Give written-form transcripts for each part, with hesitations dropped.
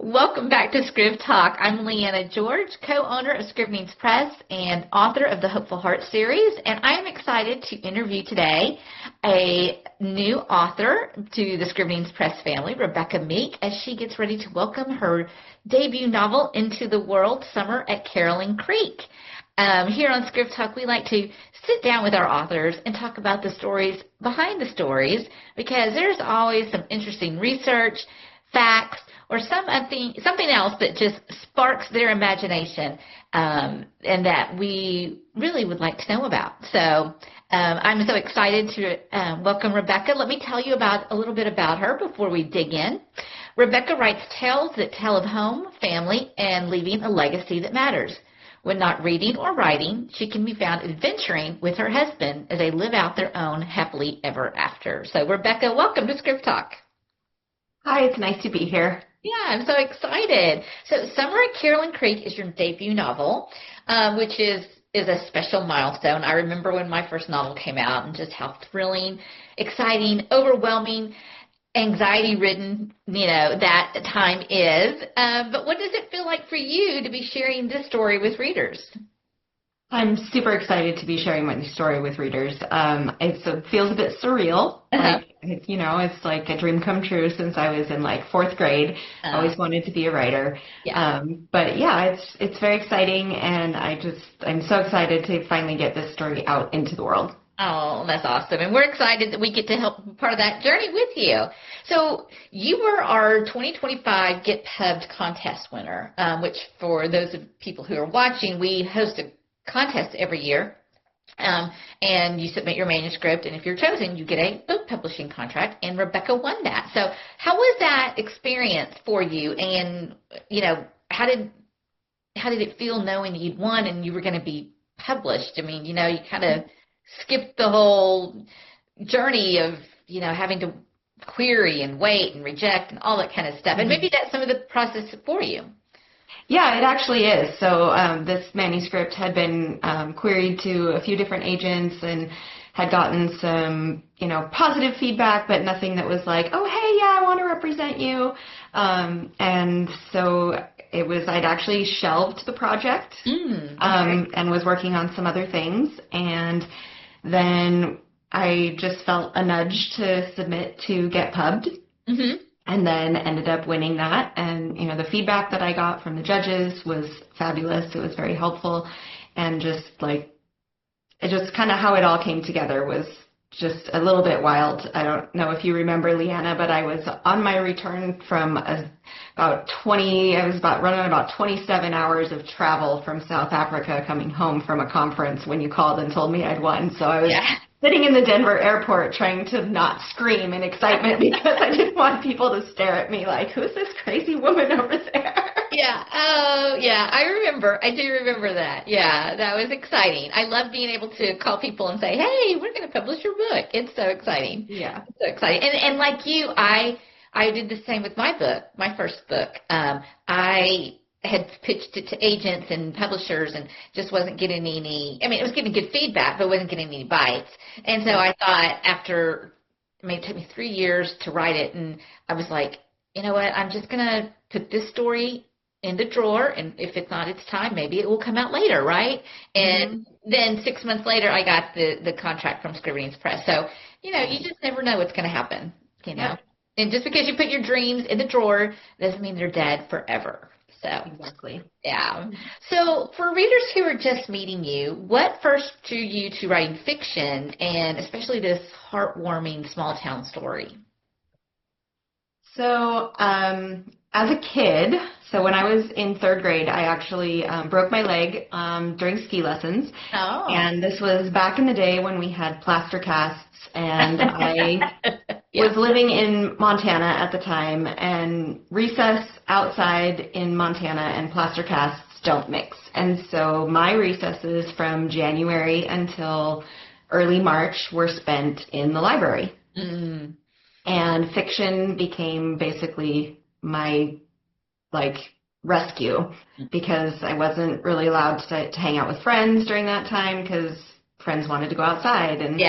Welcome back to ScrivTalk. I'm Leanna George, co-owner of Scrivenings Press and author of the Hopeful Heart series, and I am excited to interview today a new author to the Scrivenings Press family, Rebecca Meek, as she gets ready to welcome her debut novel into the world, Summer at Caroling Creek. Here on ScrivTalk, we like to sit down with our authors and talk about the stories behind the stories, because there's always some interesting research, facts, or something else that just sparks their imagination, and that we really would like to know about. So I'm so excited to welcome Rebecca. Let me tell you a little bit about her before we dig in. Rebecca writes tales that tell of home, family, and leaving a legacy that matters. When not reading or writing, she can be found adventuring with her husband as they live out their own happily ever after. So Rebecca, welcome to ScrivTalk. Hi, it's nice to be here. Yeah, I'm so excited. So Summer at Caroling Creek is your debut novel, which is a special milestone. I remember when my first novel came out and just how thrilling, exciting, overwhelming, anxiety-ridden, that time is. But what does it feel like for you to be sharing this story with readers? I'm super excited to be sharing my story with readers. It feels a bit surreal. It's like a dream come true since I was in fourth grade. I always wanted to be a writer. Yeah. But yeah, it's very exciting, and I'm so excited to finally get this story out into the world. Oh, that's awesome. And we're excited that we get to help be part of that journey with you. So you were our 2025 Get Pubbed contest winner, which for those of people who are watching, we host a contest every year. And you submit your manuscript, and if you're chosen, you get a book publishing contract, and Rebecca won that. So how was that experience for you? And, how did it feel knowing that you'd won and you were going to be published? I mean, you kind of skipped the whole journey of, having to query and wait and reject and all that kind of stuff. And maybe that's some of the process for you. Yeah, it actually is. So this manuscript had been queried to a few different agents and had gotten some, positive feedback, but nothing that was like, oh, hey, yeah, I want to represent you. And so I'd actually shelved the project and was working on some other things. And then I just felt a nudge to submit to Get Pubbed. Mm-hmm. And then ended up winning that. And, the feedback that I got from the judges was fabulous. It was very helpful. And just kind of how it all came together was just a little bit wild. I don't know if you remember, Leanna, but I was on my return from running about 27 hours of travel from South Africa coming home from a conference when you called and told me I'd won. So I was sitting in the Denver airport trying to not scream in excitement because I didn't want people to stare at me like, who's this crazy woman over there? Yeah. Oh, yeah. I do remember that. Yeah, that was exciting. I love being able to call people and say, hey, we're going to publish your book. It's so exciting. Yeah. It's so exciting. And like you, I did the same with my book, my first book. I had pitched it to agents and publishers and just wasn't getting it was getting good feedback, but wasn't getting any bites. And so I thought it took me 3 years to write it. And I was like, you know what, I'm just going to put this story in the drawer. And if it's not its time, maybe it will come out later. Right. And then 6 months later, I got the contract from Scrivenings Press. So, you just never know what's going to happen, Yeah. And just because you put your dreams in the drawer doesn't mean they're dead forever. So, exactly. Yeah. So for readers who are just meeting you, what first drew you to writing fiction, and especially this heartwarming small town story? So as a kid, when I was in third grade, I actually broke my leg during ski lessons. Oh. And this was back in the day when we had plaster casts, and I was living in Montana at the time, and recess outside in Montana and plaster casts don't mix. And so my recesses from January until early March were spent in the library. Mm. And fiction became basically my rescue, because I wasn't really allowed to hang out with friends during that time because friends wanted to go outside. And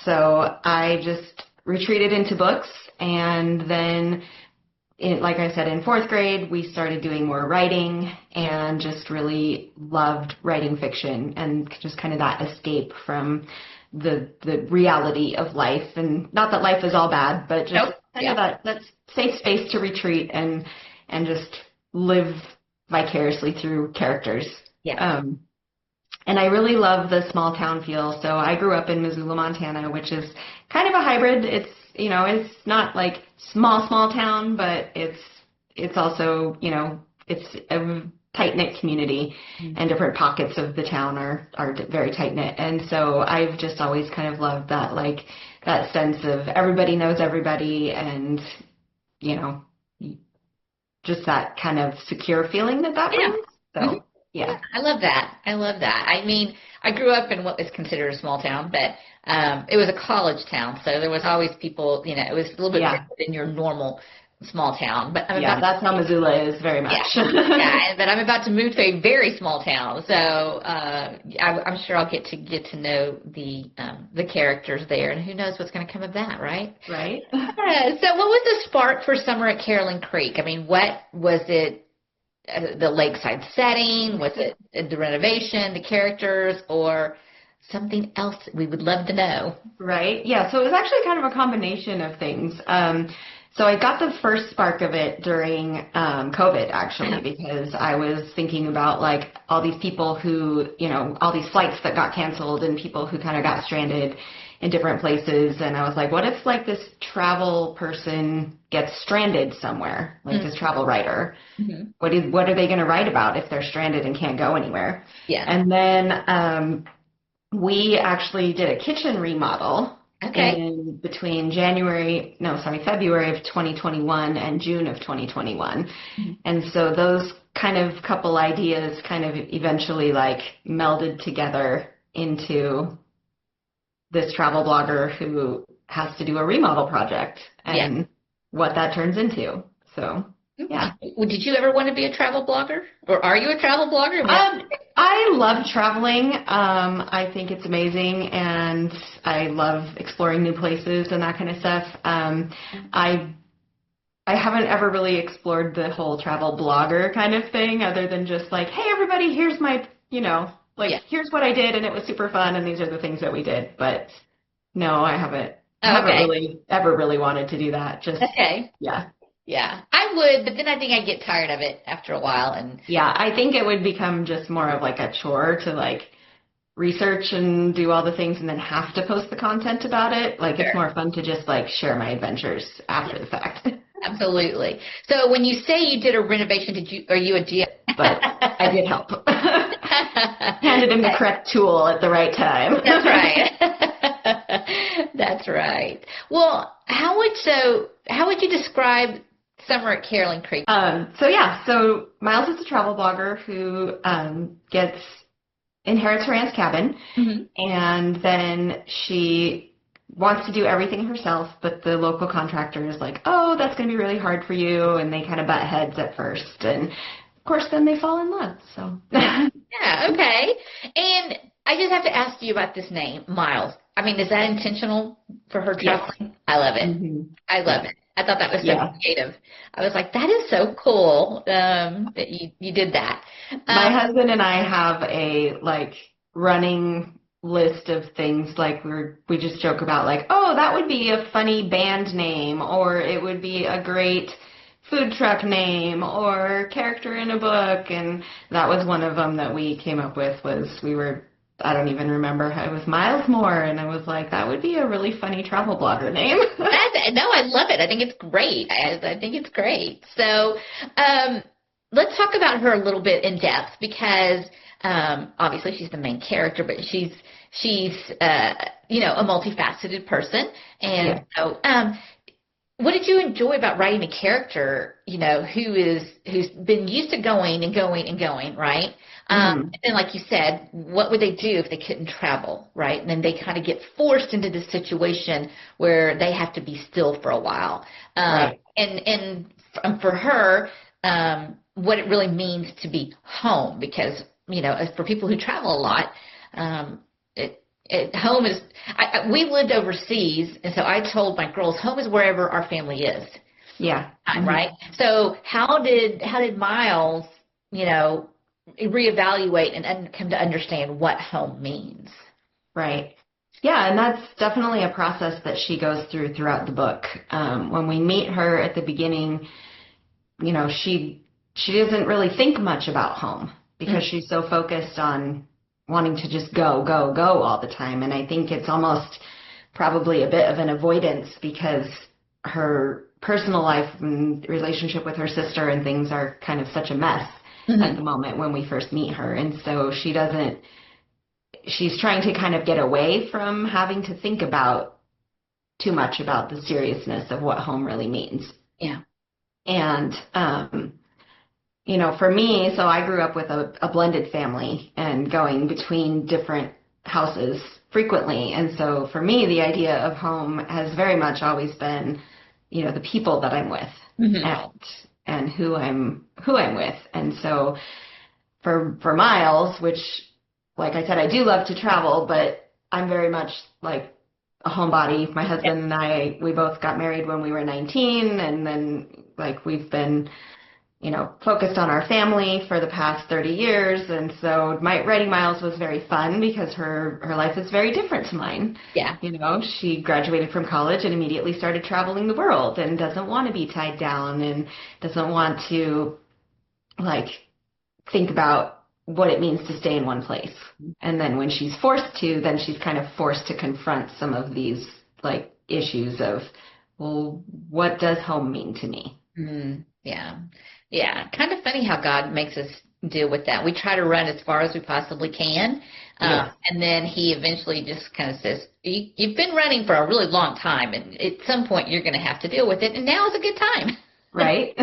so I just retreated into books, and then like I said, in fourth grade, we started doing more writing and just really loved writing fiction and just kind of that escape from the reality of life. And not that life is all bad, but just kind of that safe space to retreat and just live vicariously through characters. Yeah. And I really love the small town feel. So I grew up in Missoula, Montana, which is kind of a hybrid. It's, you know, it's not like small town, but it's also, you know, it's a tight-knit community, and different pockets of the town are very tight-knit. And so I've just always kind of loved that, like, that sense of everybody knows everybody, and, you know, just that kind of secure feeling that brings. So, yeah. I love that. I mean, I grew up in what is considered a small town, but it was a college town, so there was always people, you know, it was a little bit different than your normal small town. But that's how Missoula is very much. But I'm about to move to a very small town, so I'm sure I'll get to know the characters there, and who knows what's going to come of that, right? Right. So what was the spark for Summer at Caroline Creek? I mean, what was it? The lakeside setting? Was it the renovation, the characters, or something else we would love to know? Right. Yeah. So it was actually kind of a combination of things. So I got the first spark of it during COVID, actually, because I was thinking about, like, all these people who, you know, all these flights that got canceled and people who kind of got stranded in different places. And I was like, what if, like, this travel person gets stranded somewhere, like this travel writer? What are they going to write about if they're stranded and can't go anywhere? Yeah. And then we actually did a kitchen remodel in between February of 2021 and June of 2021. And so those kind of couple ideas kind of eventually, like, melded together into this travel blogger who has to do a remodel project and what that turns into. So, yeah. Well, did you ever want to be a travel blogger? Or are you a travel blogger? I love traveling. I think it's amazing, and I love exploring new places and that kind of stuff. I haven't ever really explored the whole travel blogger kind of thing, other than just like, hey, everybody, here's my, you know, here's what I did, and it was super fun, and these are the things that we did. But no, I haven't really ever really wanted to do that. Just Yeah, I would, but then I think I'd get tired of it after a while. And I think it would become just more of like a chore to, like, research and do all the things and then have to post the content about it. Like, it's more fun to just, like, share my adventures after the fact. Absolutely. So when you say you did a renovation, are you a GM? But I did help. Handed him the correct tool at the right time. That's right. That's right. Well, how would you describe Summer at Caroline Creek? So Miles is a travel blogger who inherits her aunt's cabin, and then she wants to do everything herself, but the local contractor is like, oh, that's going to be really hard for you, and they kind of butt heads at first, and of course then they fall in love. So okay. And I just have to ask you about this name, Miles. I mean, is that intentional for her traveling? Yes. I love it. I love it. I thought that was so creative. I was like, that is so cool that you did that. My husband and I have a, like, running list of things, like, we just joke about, like, oh, that would be a funny band name, or it would be a great food truck name, or character in a book. And that was one of them that we came up with. I don't even remember. It was Miles Moore, and I was like, that would be a really funny travel blogger name. No, I love it. I think it's great. I think it's great. So let's talk about her a little bit in depth, because obviously she's the main character, but she's a multifaceted person. And so what did you enjoy about writing a character, who's been used to going and going and going, right? And then, like you said, what would they do if they couldn't travel, right? And then they kind of get forced into this situation where they have to be still for a while. Right. And for her, what it really means to be home, because, for people who travel a lot, home is, we lived overseas, and so I told my girls, home is wherever our family is. Yeah. time, right? So how did Miles, reevaluate and come to understand what home means? Right. Yeah, and that's definitely a process that she goes through throughout the book. When we meet her at the beginning, she doesn't really think much about home because she's so focused on wanting to just go, go, go all the time. And I think it's almost probably a bit of an avoidance because her personal life and relationship with her sister and things are kind of such a mess at the moment when we first meet her. And so she's trying to kind of get away from having to think about too much about the seriousness of what home really means. Yeah. And, for me, so I grew up with a blended family and going between different houses frequently. And so for me, the idea of home has very much always been, the people that I'm with and who I'm with. And so for Miles, which, like I said, I do love to travel, but I'm very much like a homebody. My husband and I, we both got married when we were 19, and then we've been, focused on our family for the past 30 years. And so writing Miles was very fun because her life is very different to mine. Yeah. She graduated from college and immediately started traveling the world and doesn't want to be tied down and doesn't want to think about what it means to stay in one place. And then when she's forced to, then she's kind of forced to confront some of these issues of, well, what does home mean to me? Yeah. Yeah. Kind of funny how God makes us deal with that. We try to run as far as we possibly can. And then he eventually just kind of says, you've been running for a really long time, and at some point you're going to have to deal with it. And now is a good time. Right.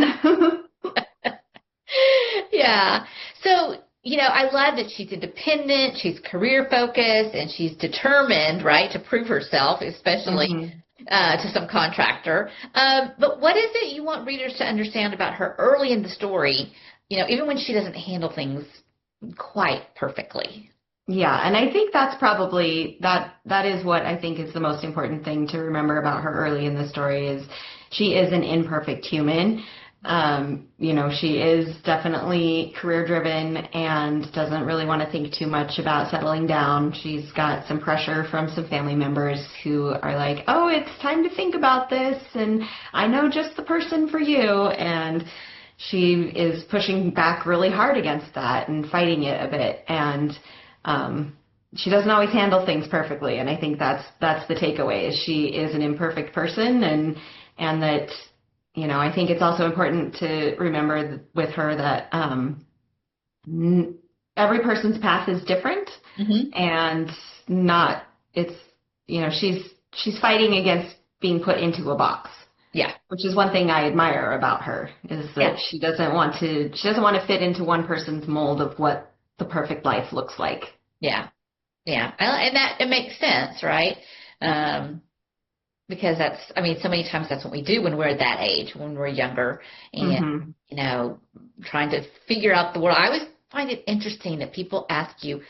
Yeah. So, I love that she's independent, she's career focused, and she's determined, right, to prove herself, especially to some contractor. But what is it you want readers to understand about her early in the story, even when she doesn't handle things quite perfectly? Yeah, and I think that's probably, that is what I think is the most important thing to remember about her early in the story is she is an imperfect human. She is definitely career driven and doesn't really want to think too much about settling down. She's got some pressure from some family members who are like, oh, it's time to think about this, and I know just the person for you. And she is pushing back really hard against that and fighting it a bit. And she doesn't always handle things perfectly. And I think that's the takeaway is she is an imperfect person, and that I think it's also important to remember with her that every person's path is different, and she's fighting against being put into a box. Yeah, which is one thing I admire about her is that she doesn't want to fit into one person's mold of what the perfect life looks like. Yeah, and that it makes sense, right? Because so many times that's what we do when we're that age, when we're younger and, trying to figure out the world. I always find it interesting that people ask you,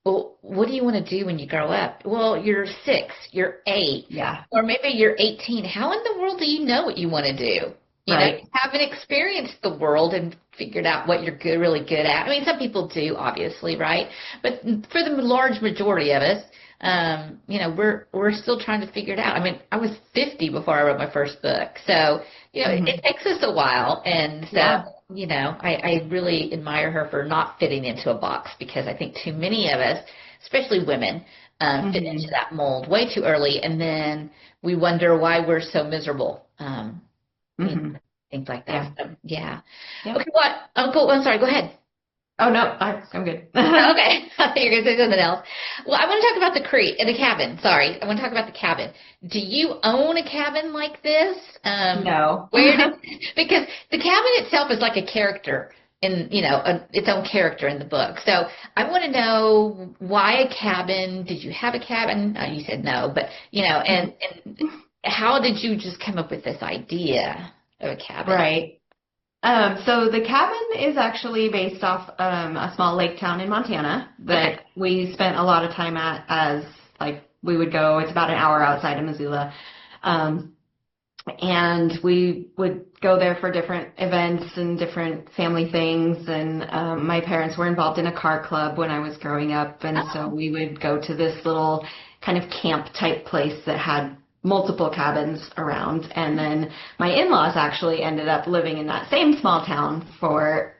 well, what do you want to do when you grow up? Well, you're 6, you're 8, or maybe you're 18. How in the world do you know what you want to do? You haven't experienced the world and figured out what you're really good at. I mean, some people do, obviously, right? But for the large majority of us, we're still trying to figure it out. I mean, I was 50 before I wrote my first book. So, it takes us a while. And so, I really admire her for not fitting into a box because I think too many of us, especially women, fit into that mold way too early. And then we wonder why we're so miserable. Things like that. Yeah. So, Okay, what? I'm sorry, go ahead. Oh, no, I'm good. Okay. I thought you were going to say something else. Well, I want to talk about the cabin. Sorry. I want to talk about the cabin. Do you own a cabin like this? No. Because the cabin itself is like a character in, its own character in the book. So I want to know why a cabin? Did you have a cabin? You said no, but, and how did you just come up with this idea of a cabin? Right. So the cabin is actually based off a small lake town in Montana that we spent a lot of time at as we would go. It's about an hour outside of Missoula. and we would go there for different events and different family things. And my parents were involved in a car club when I was growing up, and so we would go to this little kind of camp type place that had multiple cabins around. And then my in-laws actually ended up living in that same small town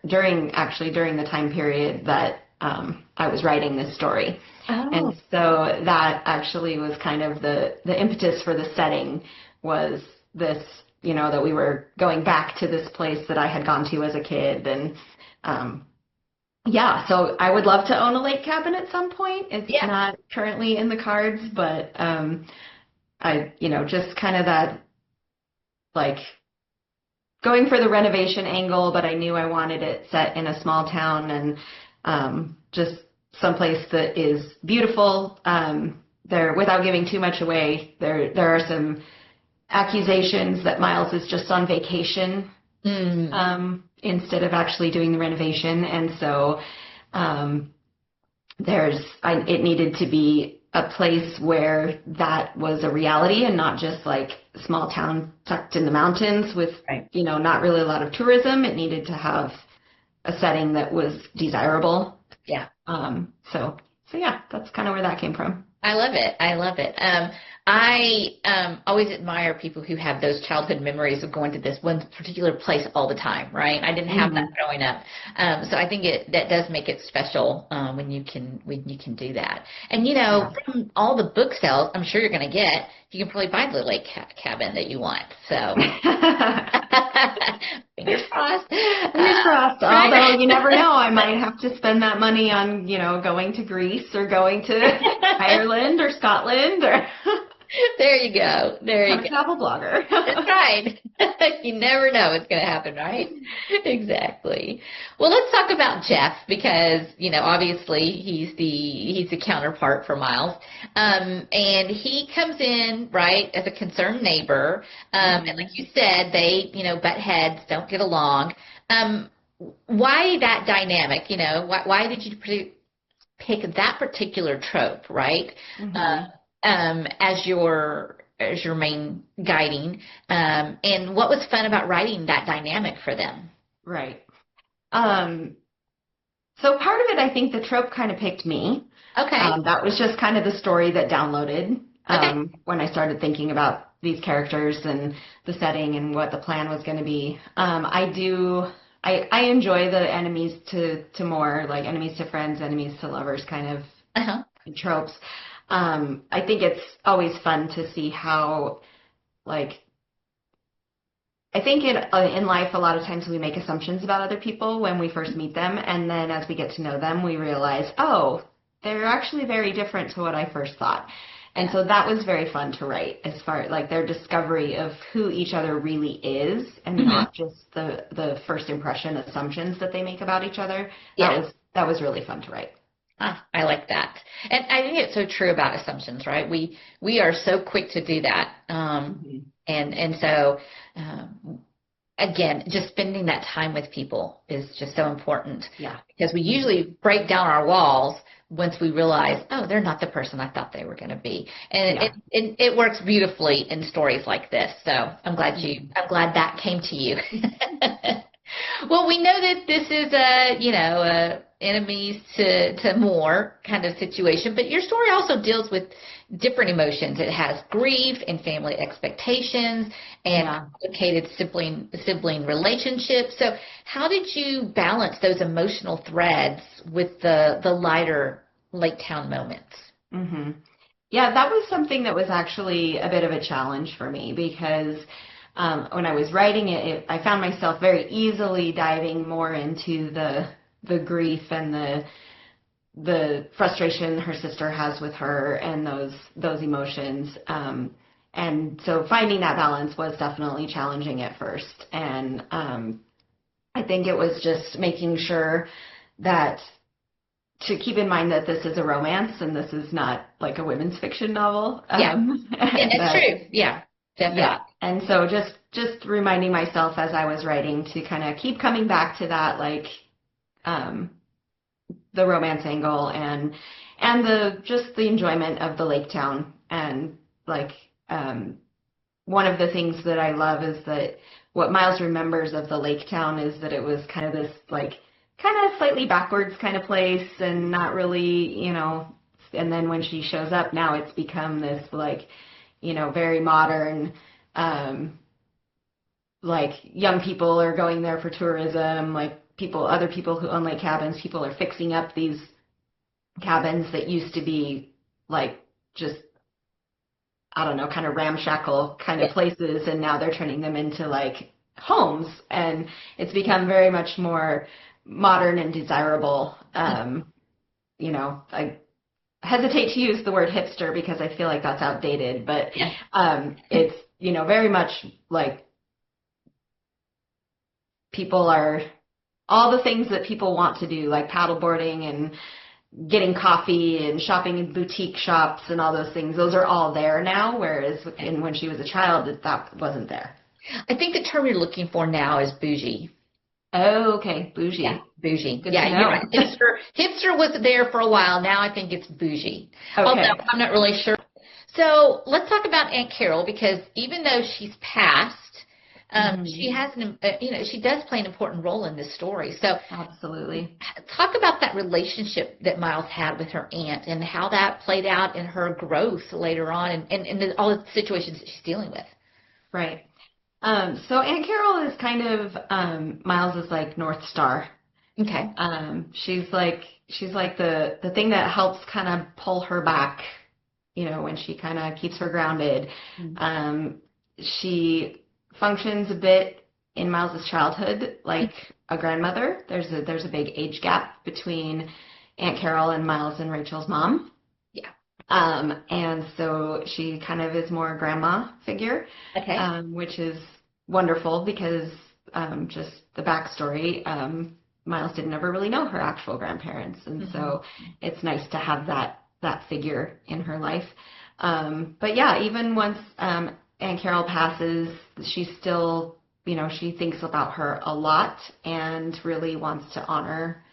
during the time period that I was writing this story. Oh. And so that actually was kind of the impetus for the setting, was this, that we were going back to this place that I had gone to as a kid. And so I would love to own a lake cabin at some point. It's not currently in the cards, but I, just kind of that, like, going for the renovation angle, but I knew I wanted it set in a small town, and just someplace that is beautiful. There, without giving too much away, there are some accusations that Miles is just on vacation instead of actually doing the renovation, and so it needed to be a place where that was a reality and not just like a small town tucked in the mountains with, not really a lot of tourism. It needed to have a setting that was desirable. Yeah. So yeah, that's kind of where that came from. I love it. I love it. I always admire people who have those childhood memories of going to this one particular place all the time, right? I didn't have that growing up. So I think that does make it special when you can do that. And, from all the book sales I'm sure you're going to get, you can probably buy the lake cabin that you want. So fingers crossed. Fingers crossed. Although you never know, I might have to spend that money on, going to Greece or going to Ireland or Scotland or. There you go. There you go. Travel blogger. That's right. You never know what's going to happen, right? Exactly. Well, let's talk about Jeff because, obviously he's the counterpart for Miles. And he comes in, right, as a concerned neighbor. And like you said, they, butt heads, don't get along. Why that dynamic? Why did you pick that particular trope, right? As your main guiding, and what was fun about writing that dynamic for them? Right. So part of it, I think the trope kind of picked me. Okay. That was just kind of the story that downloaded when I started thinking about these characters and the setting and what the plan was going to be. I enjoy the enemies to more, like enemies to friends, enemies to lovers kind of tropes. I think it's always fun to see how, I think in life, a lot of times we make assumptions about other people when we first meet them. And then as we get to know them, we realize, oh, they're actually very different to what I first thought. And so that was very fun to write, as far as their discovery of who each other really is and not just the first impression assumptions that they make about each other. Yeah. That was really fun to write. I like that. And I think it's so true about assumptions, right? We are so quick to do that. And so, again, just spending that time with people is just so important. Yeah. Because we usually break down our walls once we realize, oh, they're not the person I thought they were going to be. And it works beautifully in stories like this. So I'm glad that came to you. Well, we know that this is a enemies to more kind of situation, but your story also deals with different emotions. It has grief and family expectations and complicated sibling relationships. So how did you balance those emotional threads with the lighter Lake Town moments? Yeah, that was something that was actually a bit of a challenge for me because when I was writing it, I found myself very easily diving more into the grief and the frustration her sister has with her and those emotions. And so finding that balance was definitely challenging at first. And I think it was just making sure that to keep in mind that this is a romance and this is not like a women's fiction novel. Yeah, that's true. Yeah, definitely. Yeah. And so just reminding myself as I was writing to kind of keep coming back to that, the romance angle and the enjoyment of the lake town and one of the things that I love is that what Miles remembers of the lake town is that it was kind of this like kind of slightly backwards kind of place and not really, and then when she shows up now it's become this like, very modern, like young people are going there for tourism, like other people who own lake cabins, people are fixing up these cabins that used to be like just, I don't know, kind of ramshackle kind of Yeah. places, and now they're turning them into like homes, and it's become very much more modern and desirable. I hesitate to use the word hipster because I feel like that's outdated, but Yeah. it's, very much like people are all the things that people want to do, like paddleboarding and getting coffee and shopping in boutique shops and all those things. Those are all there now, whereas when she was a child, that wasn't there. I think the term you're looking for now is bougie. Oh, okay. Yeah, Bougie. bougie. Good Yeah, to you're know. right. Hipster was there for a while. Now I think it's bougie. Although Okay. I'm not really sure. So let's talk about Aunt Carol, because even though she's passed, she Mhm. has she does play an important role in this story. So Absolutely. talk about that relationship that Miles had with her aunt and how that played out in her growth later on, and all the situations that she's dealing with. Right. So Aunt Carol is kind of Miles's like North Star. Okay. She's like the thing that helps kind of pull her back, when she kind of keeps her grounded. Mm. She functions a bit in Miles's childhood like a grandmother. There's a big age gap between Aunt Carol and Miles and Rachel's mom. Yeah. And so she kind of is more a grandma figure, Okay. which is wonderful because just the backstory, Miles didn't ever really know her actual grandparents, and Hmm. so it's nice to have that figure in her life. But yeah, even once Aunt Carol passes, she still, she thinks about her a lot and really wants to honor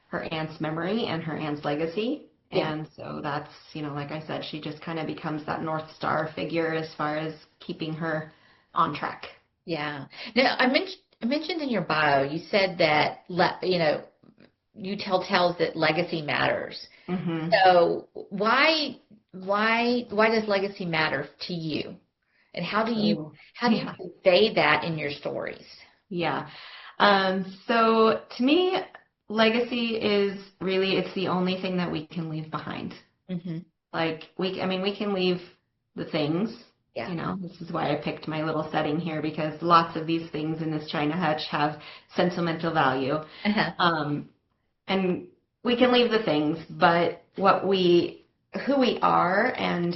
her aunt's memory and her aunt's legacy. Yeah. And so that's, like I said, she just kind of becomes that North Star figure as far as keeping her on track. Yeah. Now, I mentioned in your bio, you said that you tell tales that legacy matters. Hmm. So why does legacy matter to you? And Oh, how do you yeah. convey that in your stories? Yeah. So to me, legacy is really, it's the only thing that we can leave behind. Hmm. Like we can leave the things, Yeah. this is why I picked my little setting here because lots of these things in this china hutch have sentimental value. Uh-huh. Um, and we can leave the things, but who we are and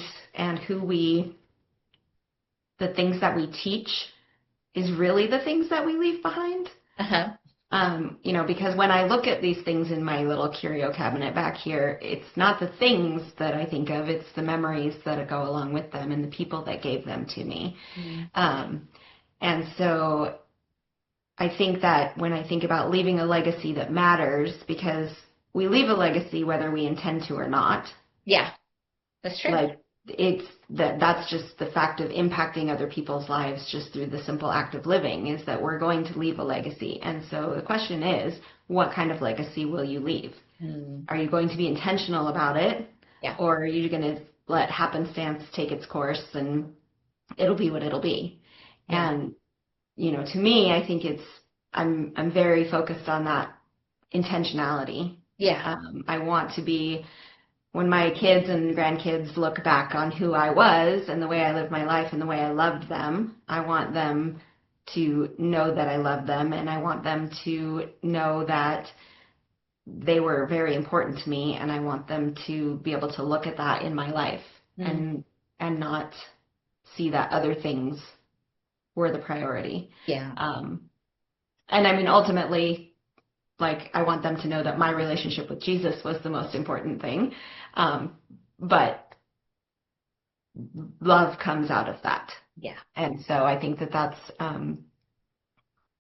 the things that we teach is really the things that we leave behind. Uh-huh. Because when I look at these things in my little curio cabinet back here, it's not the things that I think of, it's the memories that go along with them and the people that gave them to me. Mm. Um, and so I think that when I think about leaving a legacy that matters, because we leave a legacy whether we intend to or not, Yeah, that's true. like that's just the fact of impacting other people's lives just through the simple act of living is that we're going to leave a legacy. And so the question is, what kind of legacy will you leave? Mm. Are you going to be intentional about it, Yeah. or are you going to let happenstance take its course and it'll be what it'll be? Yeah. And to me, I think I'm very focused on that intentionality. Yeah. I want to be, when my kids and grandkids look back on who I was and the way I lived my life and the way I loved them, I want them to know that I love them, and I want them to know that they were very important to me, and I want them to be able to look at that in my life Mm. and not see that other things were the priority. Yeah. And I mean, ultimately, like, I want them to know that my relationship with Jesus was the most important thing. But love comes out of that. Yeah. And so I think that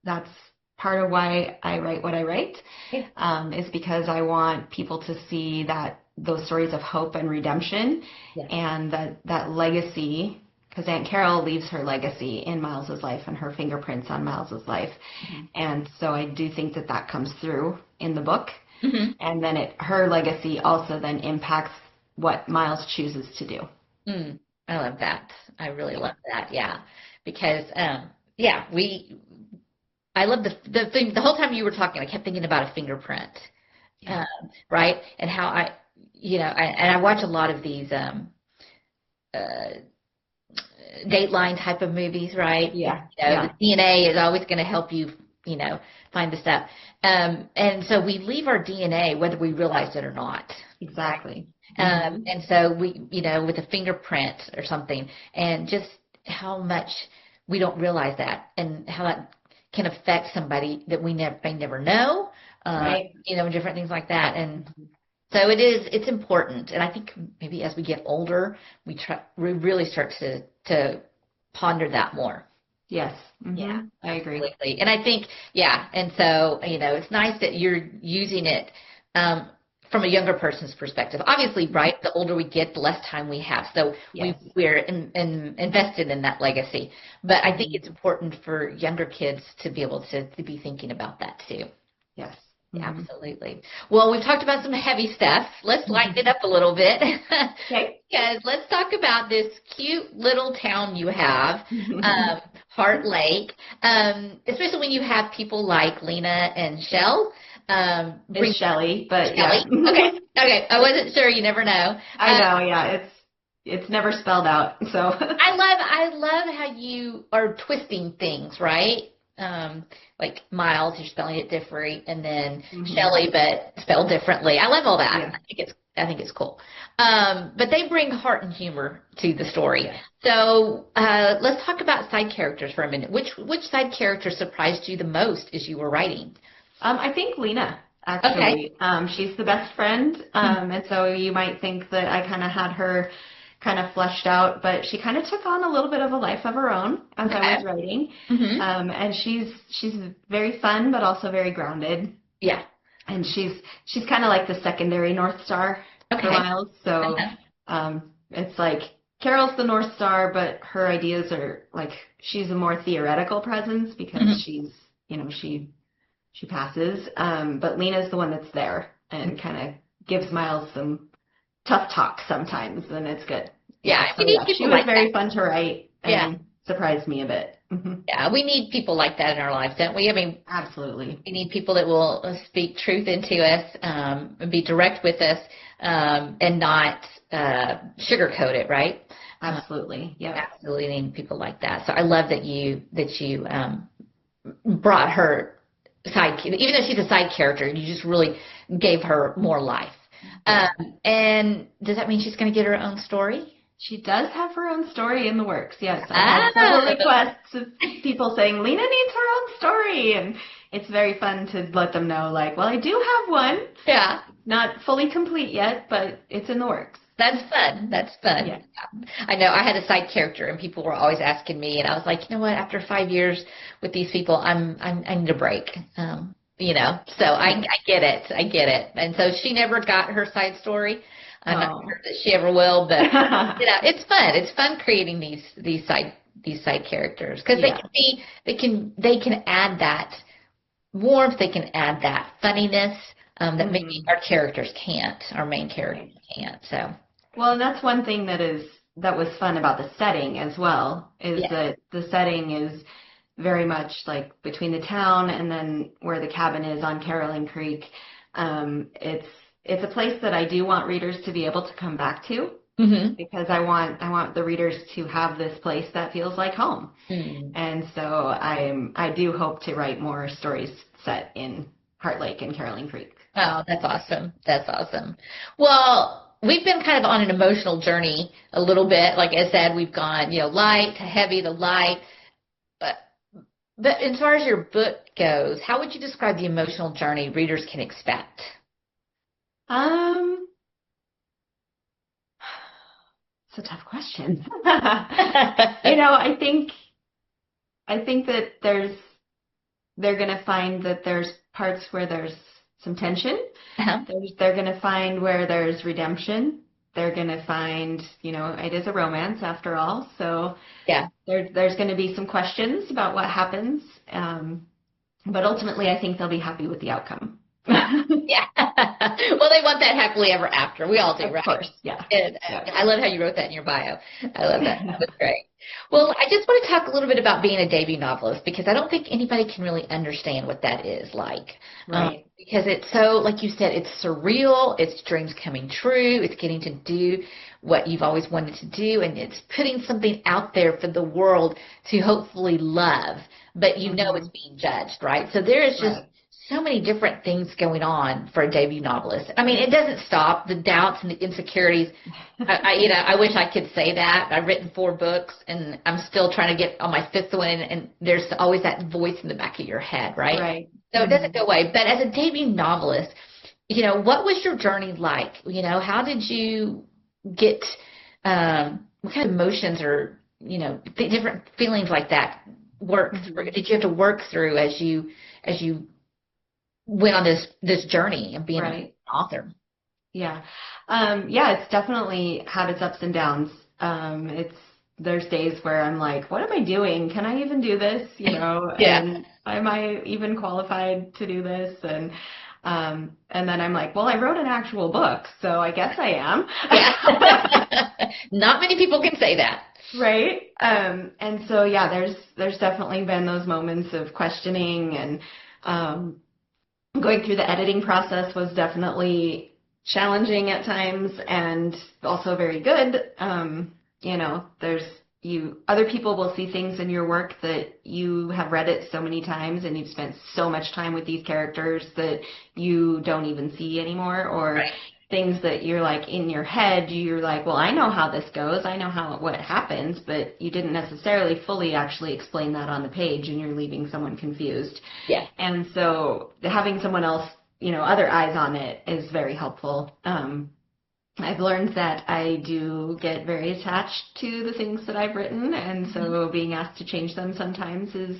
that's part of why I write what I write, Yeah. is because I want people to see that those stories of hope and redemption, Yeah. and that legacy because Aunt Carol leaves her legacy in Miles's life and her fingerprints on Miles's life. Mm-hmm. And so I do think that that comes through in the book. Mm-hmm. And then her legacy also then impacts what Miles chooses to do. I love that. I really Yeah. love that. Yeah. Because, yeah, I love the thing. The whole time you were talking, I kept thinking about a fingerprint, Yeah. right? And how I watch a lot of these Dateline type of movies, right? Yeah. The DNA is always going to help you, find the stuff. And so we leave our DNA whether we realize it or not. Exactly. And so we, with a fingerprint or something, and just how much we don't realize that, and how that can affect somebody that we may never know, Right. Different things like that. And so it's important. And I think maybe as we get older, we really start to ponder that more. Yes. Yeah, I agree. absolutely. And I think, yeah, and so, it's nice that you're using it from a younger person's perspective. Obviously, right, the older we get, the less time we have. So Yes. we're invested in that legacy. But I think it's important for younger kids to be able to be thinking about that too. Yes. Yeah, absolutely. Well, we've talked about some heavy stuff. Let's lighten it up a little bit. Okay. Because let's talk about this cute little town you have, Heart Lake. Especially when you have people like Lena and Shell. It's Shelley, but Shelley. yeah. Okay. I wasn't sure. You never know. I know. Yeah. It's never spelled out. So. I love how you are twisting things, right? Like Miles, you're spelling it different, and then Shelley, but spelled differently. I love all that. Yeah. I think it's cool. But they bring heart and humor to the story. Yeah. So let's talk about side characters for a minute. Which side character surprised you the most as you were writing? I think Lena, actually. Okay. She's the best friend, and so you might think that I kind of had her kind of fleshed out, but she kind of took on a little bit of a life of her own as I was writing. And she's very fun, but also very grounded. Yeah. And she's kind of like the secondary North Star for Miles. So it's like Carol's the North Star, but her ideas are like she's a more theoretical presence because she's, she passes. But Lena's the one that's there and kind of gives Miles some tough talk sometimes, and it's good. Yeah, so, she was very fun to write and surprised me a bit. Yeah, we need people like that in our lives, don't we? I mean, absolutely. We need people that will speak truth into us, and be direct with us, and not sugarcoat it, right? Absolutely. Yeah. Absolutely need people like that. So I love that you brought her even though she's a side character, you just really gave her more life. And does that mean she's going to get her own story? She does have her own story in the works, yes. I've had several requests of people saying, Lena needs her own story. And it's very fun to let them know, like, well, I do have one. Yeah. Not fully complete yet, but it's in the works. That's fun. Yeah. I know I had a side character and people were always asking me, and I was like, you know what, after 5 years with these people, I need a break. So I get it. And so she never got her side story. I'm not sure that she ever will, but it's fun. It's fun creating these side characters because they can add that warmth. They can add that funniness that maybe our characters can't. Our main characters can't. So. Well, and that's one thing that was fun about the setting as well, is that the setting is very much like between the town and then where the cabin is on Caroline Creek. It's a place that I do want readers to be able to come back to, because I want the readers to have this place that feels like home. And so I do hope to write more stories set in Heart Lake and Caroline Creek. Oh, that's awesome. Well, we've been kind of on an emotional journey a little bit. Like I said, we've gone, light to heavy to light. But as far as your book goes, how would you describe the emotional journey readers can expect? It's a tough question. I think that they're going to find that there's parts where there's some tension. They're going to find where there's redemption. they're going to find, it is a romance after all. So Yeah. there's going to be some questions about what happens. But ultimately, I think they'll be happy with the outcome. Yeah. Well, they want that happily ever after. We all do, right? Of course, yeah. And Yeah. I love how you wrote that in your bio. I love that. That was great. Well, I just want to talk a little bit about being a debut novelist, because I don't think anybody can really understand what that is like. Right. Because it's so, like you said, it's surreal. It's dreams coming true. It's getting to do what you've always wanted to do, and it's putting something out there for the world to hopefully love. But it's being judged, right? So there is just so many different things going on for a debut novelist. I mean, it doesn't stop. The doubts and the insecurities. I wish I could say that. I've written 4 books, and I'm still trying to get on my 5th one. And there's always that voice in the back of your head, right? Right. So it doesn't go away. But as a debut novelist, what was your journey like? How did you get? What kind of emotions or different feelings like that work through? Did you have to work through as you went on this journey of being an author? Yeah. It's definitely had its ups and downs. There's days where I'm like, what am I doing? Can I even do this? And am I even qualified to do this? And then I'm like, well, I wrote an actual book, so I guess I am. Yeah. Not many people can say that. Right. And so, there's definitely been those moments of questioning, and going through the editing process was definitely challenging at times and also very good. Other people will see things in your work that you have read it so many times and you've spent so much time with these characters that you don't even see anymore, or things that you're like in your head, you're like, well, I know how this goes. I know what happens, but you didn't necessarily fully actually explain that on the page, and you're leaving someone confused. Yeah. And so having someone else, other eyes on it is very helpful. I've learned that I do get very attached to the things that I've written, and so being asked to change them sometimes is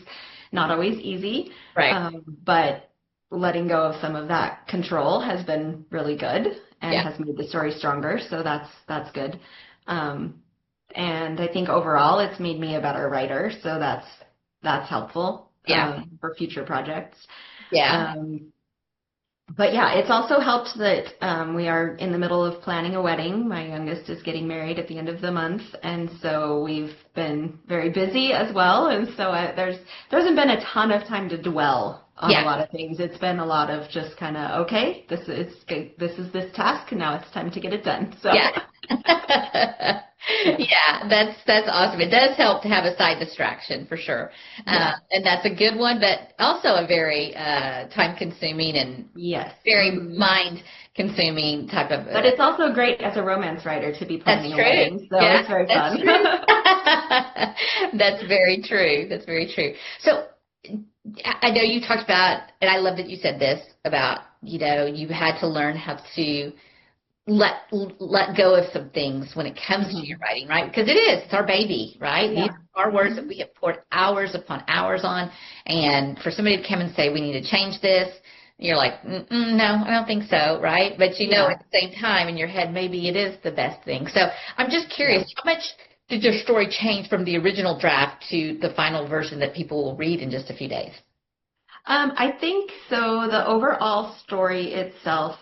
not always easy. Right. But letting go of some of that control has been really good and has made the story stronger, so that's good. And I think overall it's made me a better writer, so that's helpful for future projects. Yeah. But it's also helped that we are in the middle of planning a wedding. My youngest is getting married at the end of the month, and so we've been very busy as well. And so there hasn't been a ton of time to dwell on a lot of things. It's been a lot of just kind of, okay, this is this task, and now it's time to get it done. So. Yeah. Yeah, that's awesome. It does help to have a side distraction for sure. And that's a good one, but also a very time-consuming and very mind-consuming type of... But it's also great as a romance writer to be planning a wedding, so it's very fun. That's very true. That's very true. So I know you talked about, and I love that you said this, about, you had to learn how to let go of some things when it comes to your writing, right? Because it's our baby, right? Yeah. These are our words that we have poured hours upon hours on, and for somebody to come and say, we need to change this, you're like, no, I don't think so, right? But at the same time in your head, maybe it is the best thing. So I'm just curious, how much did your story change from the original draft to the final version that people will read in just a few days? I think so. The overall story itself,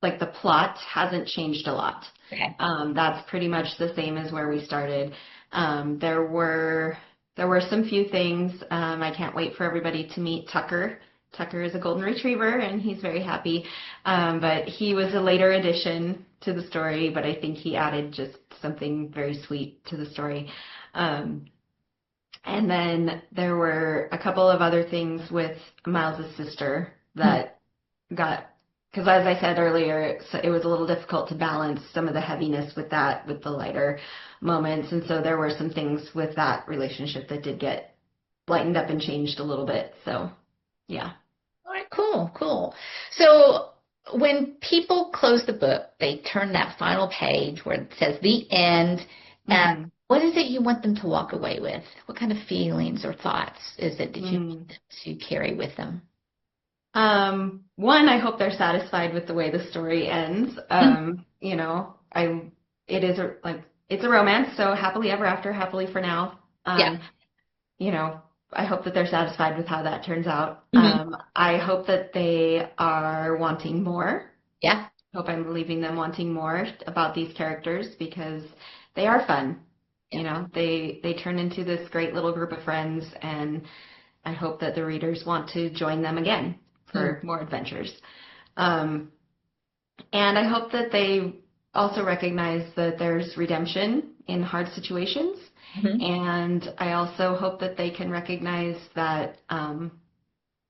like the plot hasn't changed a lot. Okay. That's pretty much the same as where we started. There were some few things. I can't wait for everybody to meet Tucker. Tucker is a golden retriever, and he's very happy. But he was a later addition to the story, but I think he added just something very sweet to the story. And then there were a couple of other things with Miles' sister that got... Because as I said earlier, it was a little difficult to balance some of the heaviness with the lighter moments. And so there were some things with that relationship that did get lightened up and changed a little bit. So, yeah. All right, cool. So when people close the book, they turn that final page where it says the end. What is it you want them to walk away with? What kind of feelings or thoughts is it that you want them to carry with them? One, I hope they're satisfied with the way the story ends. you know, it's a romance, so happily ever after, happily for now. Yeah. You know, I hope that they're satisfied with how that turns out. Hmm. I hope that they are wanting more. Yeah. Hope I'm leaving them wanting more about these characters because they are fun. Yeah. You know, they turn into this great little group of friends, and I hope that the readers want to join them again Mm. for more adventures. Um, and I hope that they also recognize that there's redemption in hard situations. Hmm. And I also hope that they can recognize that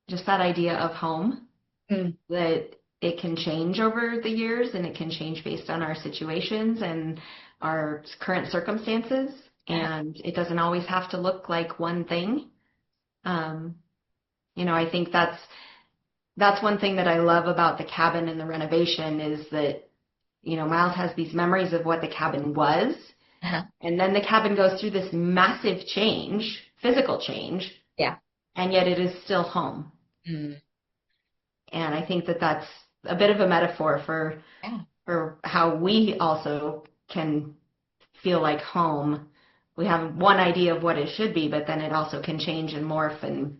just that idea of home, Mm. that it can change over the years and it can change based on our situations and our current circumstances. And it doesn't always have to look like one thing. Um, you know, I think that's one thing that I love about the cabin and the renovation is that, you know, Miles has these memories of what the cabin was, Uh-huh. and then the cabin goes through this massive change, physical change, Yeah. and yet it is still home. Mm. And I think that that's a bit of a metaphor Yeah. for how we also can feel like home. We have one idea of what it should be, but then it also can change and morph and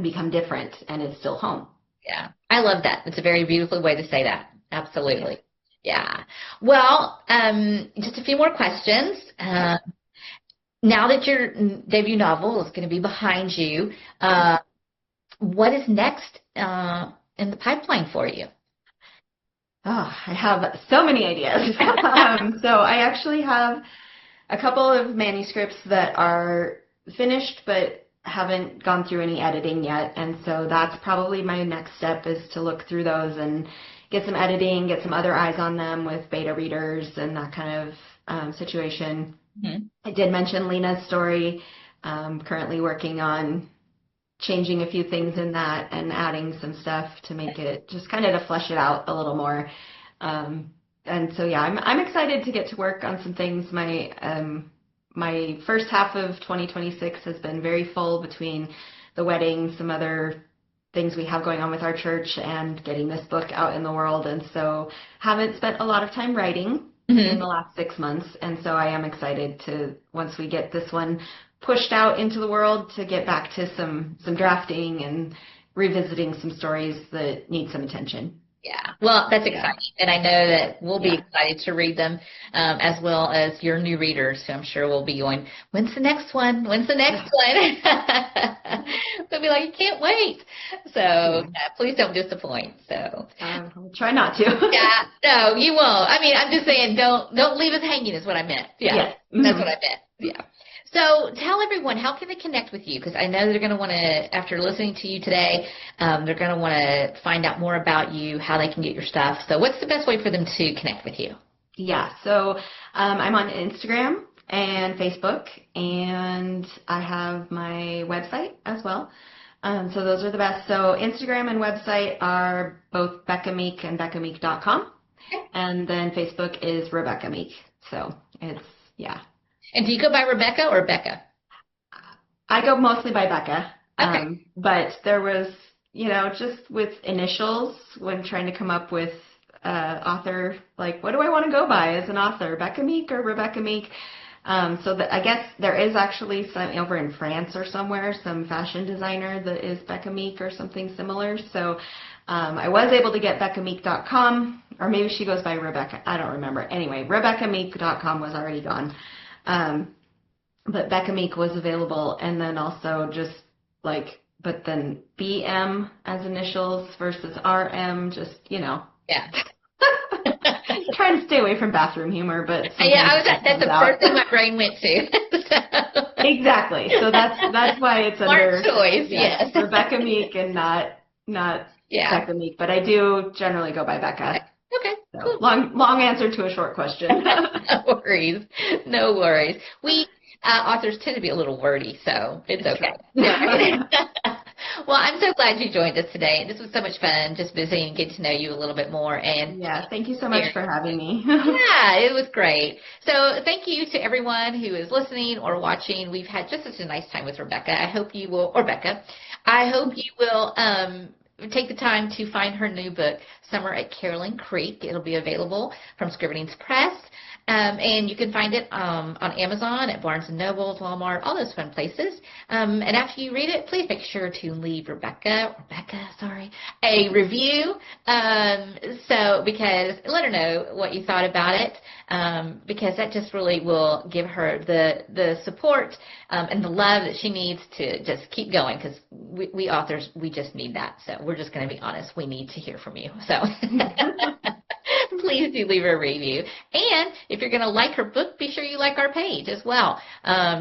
become different, and it's still home. Yeah. I love that. It's a very beautiful way to say that. Yes. Absolutely. Yeah. Well, just a few more questions. Now that your debut novel is going to be behind you, what is next in the pipeline for you? Oh, I have so many ideas. So I actually have a couple of manuscripts that are finished but haven't gone through any editing yet. And so that's probably my next step is to look through those and get some editing, get some other eyes on them with beta readers and that kind of situation. Mm-hmm. I did mention Lena's story. Currently working on changing a few things in that and adding some stuff to make it just kind of to flesh it out a little more. And so yeah, I'm excited to get to work on some things. My first half of 2026 has been very full between the wedding, some other things we have going on with our church, and getting this book out in the world. And so haven't spent a lot of time writing in Mm-hmm. the last 6 months. And so I am excited to, once we get this one pushed out into the world, to get back to some drafting and revisiting some stories that need some attention. Yeah. Well, that's Yeah. exciting. And I know that we'll be Yeah. excited to read them, as well as your new readers, who I'm sure will be going, when's the next one? When's the next one? They'll be like, I can't wait. So please don't disappoint. So I'll try not to. yeah, no, you won't. I mean, I'm just saying, don't leave us hanging is what I meant. Yeah. Yes. That's what I meant. Yeah. So tell everyone, how can they connect with you? Because I know they're going to want to, after listening to you today, they're going to want to find out more about you, how they can get your stuff. So what's the best way for them to connect with you? Yeah. So I'm on Instagram and Facebook, and I have my website as well. So those are the best. So Instagram and website are both Becca Meek and BeccaMeek.com. And then Facebook is Rebecca Meek. So it's, yeah. And do you go by Rebecca or Becca? I go mostly by Becca. Okay. But there was, you know, just with initials when trying to come up with author, like, what do I want to go by as an author, Becca Meek or Rebecca Meek? So that, I guess there is actually some over in France or somewhere, some fashion designer that is Becca Meek or something similar. So I was able to get BeccaMeek.com, or maybe she goes by Rebecca. I don't remember. Anyway, RebeccaMeek.com was already gone. But Becca Meek was available, and then also just like, but then BM as initials versus RM, just, you know. Yeah. Trying to stay away from bathroom humor, but Yeah, that's the out. first thing my brain went to. Exactly. So that's why it's under Smart choice, yes. Rebecca Meek and not Yeah. Becca Meek, but I do generally go by Becca. Okay. So Cool. long answer to a short question. No worries. No worries. We authors tend to be a little wordy, so it's okay. Well, I'm so glad you joined us today. This was so much fun, just visiting and getting to know you a little bit more. And yeah, thank you so much for having me. yeah, it was great. So thank you to everyone who is listening or watching. We've had just such a nice time with Rebecca. I hope you will, or Becca, I hope you will take the time to find her new book, Summer at Caroline Creek. It'll be available from Scrivenings Press. And you can find it on Amazon, at Barnes & Noble, Walmart, all those fun places. And after you read it, please make sure to leave Rebecca, a review. Because let her know what you thought about it, because that just really will give her the support and the love that she needs to just keep going, because we authors, we just need that. So we're just going to be honest. We need to hear from you. So please do leave her a review. And if you're going to like her book, be sure you like our page as well.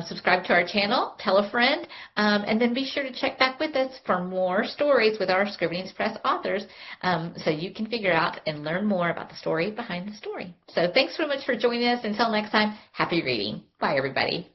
Subscribe to our channel, tell a friend, and then be sure to check back with us for more stories with our Scrivenings Press authors, so you can figure out and learn more about the story behind the story. So thanks so much for joining us. Until next time, happy reading. Bye, everybody.